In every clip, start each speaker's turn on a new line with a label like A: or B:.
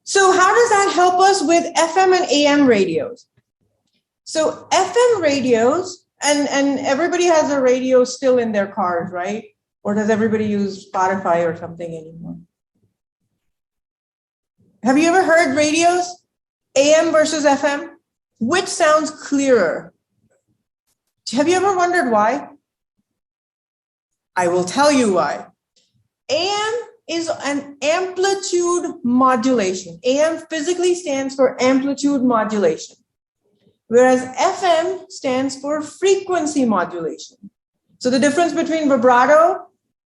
A: So how does that help us with FM and AM radios? So FM radios, and everybody has a radio still in their cars, right? Or does everybody use Spotify or something anymore? Have you ever heard radios? AM versus FM? Which sounds clearer? Have you ever wondered why? I will tell you why. AM is an amplitude modulation. AM physically stands for amplitude modulation, whereas FM stands for frequency modulation. So the difference between vibrato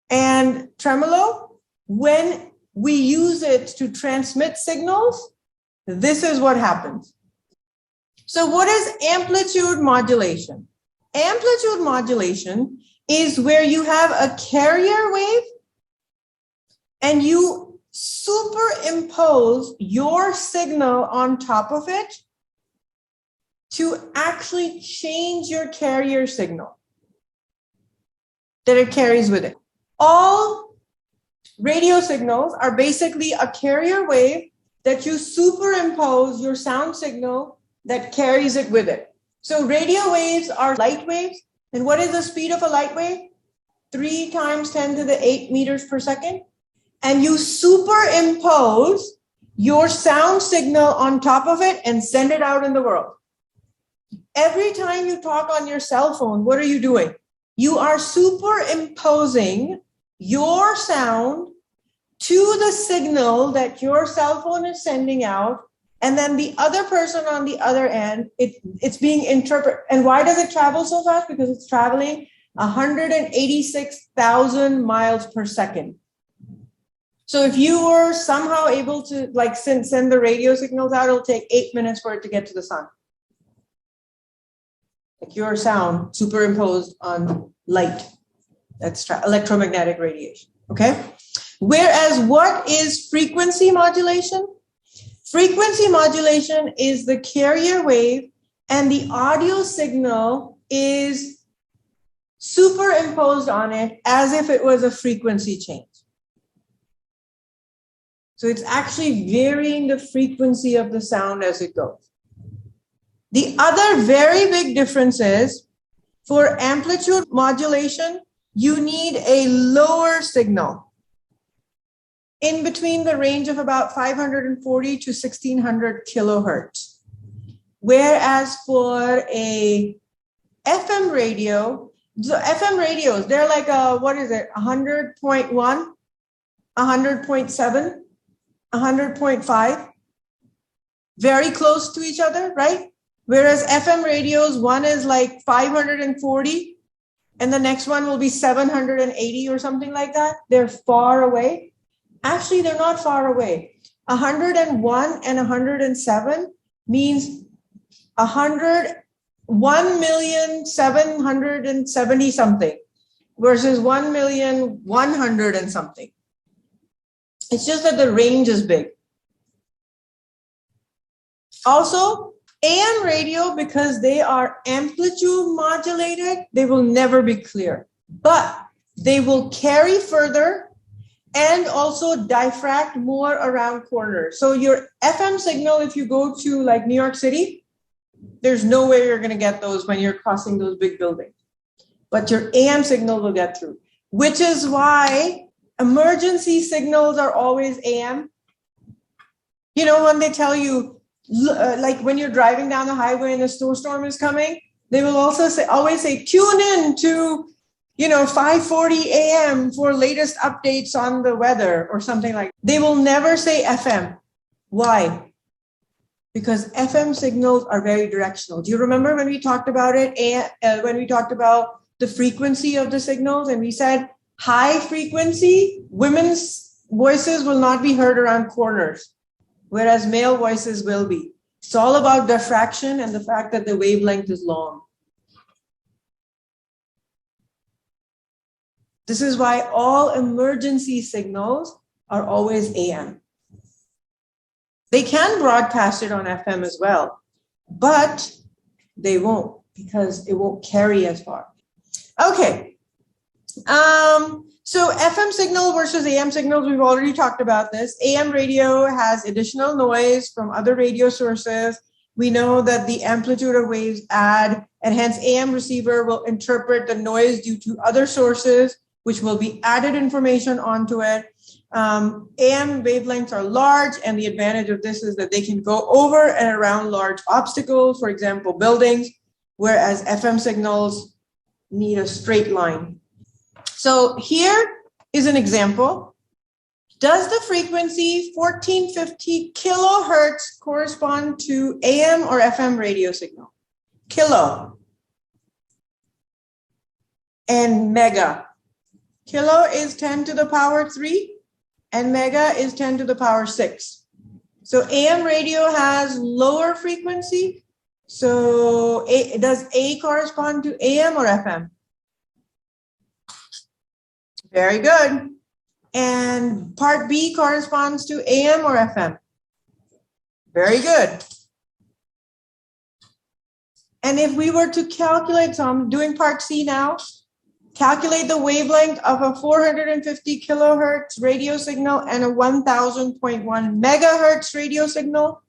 A: and tremolo, when we use it to transmit signals, this is what happens. So what is amplitude modulation? Amplitude modulation is where you have a carrier wave and you superimpose your signal on top of it to actually change your carrier signal that it carries with it. All radio signals are basically a carrier wave that you superimpose your sound signal that carries it with it. So radio waves are light waves. And what is the speed of a light wave? 3 times 10 to the 8 meters per second. And you superimpose your sound signal on top of it and send it out in the world. Every time you talk on your cell phone, what are you doing? You are superimposing your sound to the signal that your cell phone is sending out. And then the other person on the other end, it's being interpreted. And why does it travel so fast? Because it's traveling 186,000 miles per second. So if you were somehow able to send the radio signals out, it'll take 8 minutes for it to get to the sun. Like your sound superimposed on light. That's electromagnetic radiation, okay? Whereas what is frequency modulation? Frequency modulation is the carrier wave and the audio signal is superimposed on it as if it was a frequency change. So it's actually varying the frequency of the sound as it goes. The other very big difference is for amplitude modulation, you need a lower signal in between the range of about 540 to 1600 kilohertz. Whereas for a FM radio, the FM radios, they're like 100.1, 100.7, 100.5, very close to each other, right? Whereas FM radios, one is like 540 and the next one will be 780 or something like that. They're far away. Actually, they're not far away. 101 and 107 means 1,770,000 something versus 1,100,000 and something. It's just that the range is big. Also, AM radio, because they are amplitude modulated, they will never be clear, but they will carry further and also diffract more around corners. So your FM signal, if you go to like New York City, there's no way you're going to get those when you're crossing those big buildings. But your AM signal will get through, which is why emergency signals are always AM. You know, when they tell you, like when you're driving down the highway and a snowstorm is coming, they will also always say, tune in to 5:40 a.m. for latest updates on the weather or something like that. They will never say FM. Why? Because FM signals are very directional. Do you remember when we talked about it? When we talked about the frequency of the signals and we said high frequency, women's voices will not be heard around corners, whereas male voices will be. It's all about diffraction and the fact that the wavelength is long. This is why all emergency signals are always AM. They can broadcast it on FM as well, but they won't because it won't carry as far. Okay. So FM signal versus AM signals, we've already talked about this. AM radio has additional noise from other radio sources. We know that the amplitude of waves add, and hence AM receiver will interpret the noise due to other sources, which will be added information onto it. AM wavelengths are large, and the advantage of this is that they can go over and around large obstacles, for example, buildings, whereas FM signals need a straight line. So here is an example. Does the frequency 1450 kilohertz correspond to AM or FM radio signal? Kilo and mega. Kilo is 10 to the power 3 and mega is 10 to the power 6. So AM radio has lower frequency. So does A correspond to AM or FM? Very good. And part B corresponds to AM or FM? Very good. And if we were to calculate, so I'm doing part C now, calculate the wavelength of a 450 kilohertz radio signal and a 1000.1 megahertz radio signal.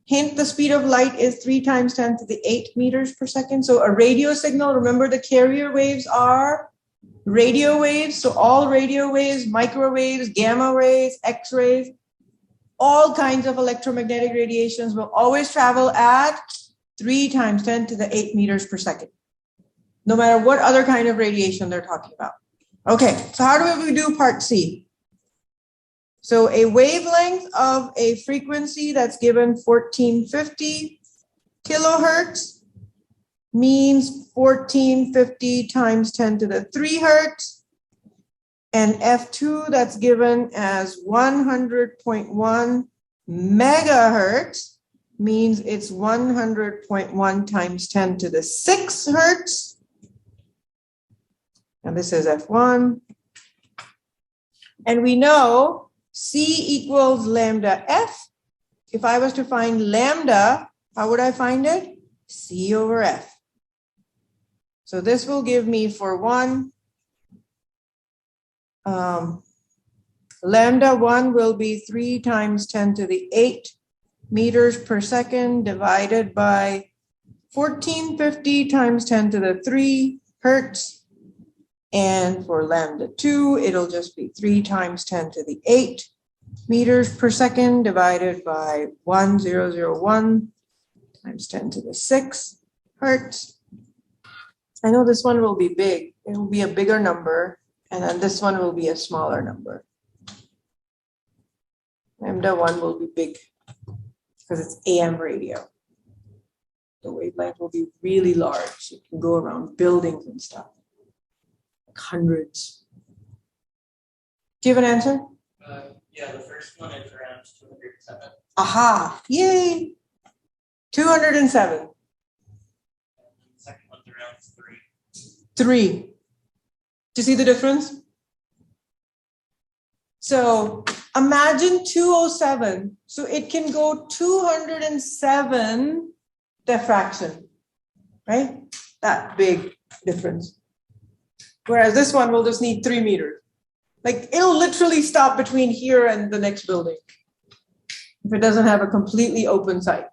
A: Hint, the speed of light is 3 times 10 to the 8 meters per second. So a radio signal, remember the carrier waves are radio waves. So all radio waves, microwaves, gamma rays, X-rays, all kinds of electromagnetic radiations will always travel at 3 times 10 to the 8 meters per second, no matter what other kind of radiation they're talking about. Okay, so how do we do part C? So a wavelength of a frequency that's given 1450 kilohertz means 1450 times 10 to the 3 hertz. And F2 that's given as 100.1 megahertz means it's 100.1 times 10 to the 6 hertz. And this is F1. And we know C equals lambda F. If I was to find lambda, how would I find it? C over F. So this will give me for one, lambda 1 will be 3 times 10 to the 8 meters per second divided by 1450 times 10 to the 3 hertz. And for lambda 2, it'll just be 3 times 10 to the 8 meters per second divided by 1001 times 10 to the 6 hertz. I know this one will be big. It will be a bigger number, and then this one will be a smaller number. Lambda 1 will be big because it's AM radio. The wavelength will be really large. It can go around buildings and stuff, like hundreds. Do you have an answer?
B: Yeah, the first one is around 207.
A: Aha, yay! 207.
B: The second one's around 3.
A: 3. Do you see the difference? So imagine 207. So it can go 207 diffraction, right? That big difference. Whereas this one will just need 3 meters. Like it'll literally stop between here and the next building if it doesn't have a completely open site.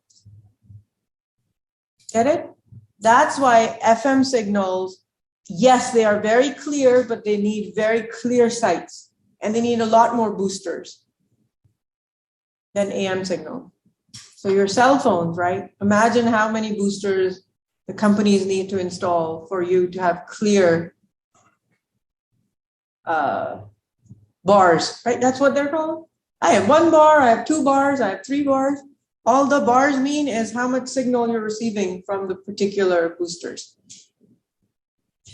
A: Get it? That's why FM signals, yes, they are very clear, but they need very clear sites. And they need a lot more boosters than AM signal. So your cell phones, right? Imagine how many boosters the companies need to install for you to have clear bars, right? That's what they're called. I have 1 bar, I have 2 bars, I have 3 bars. All the bars mean is how much signal you're receiving from the particular boosters.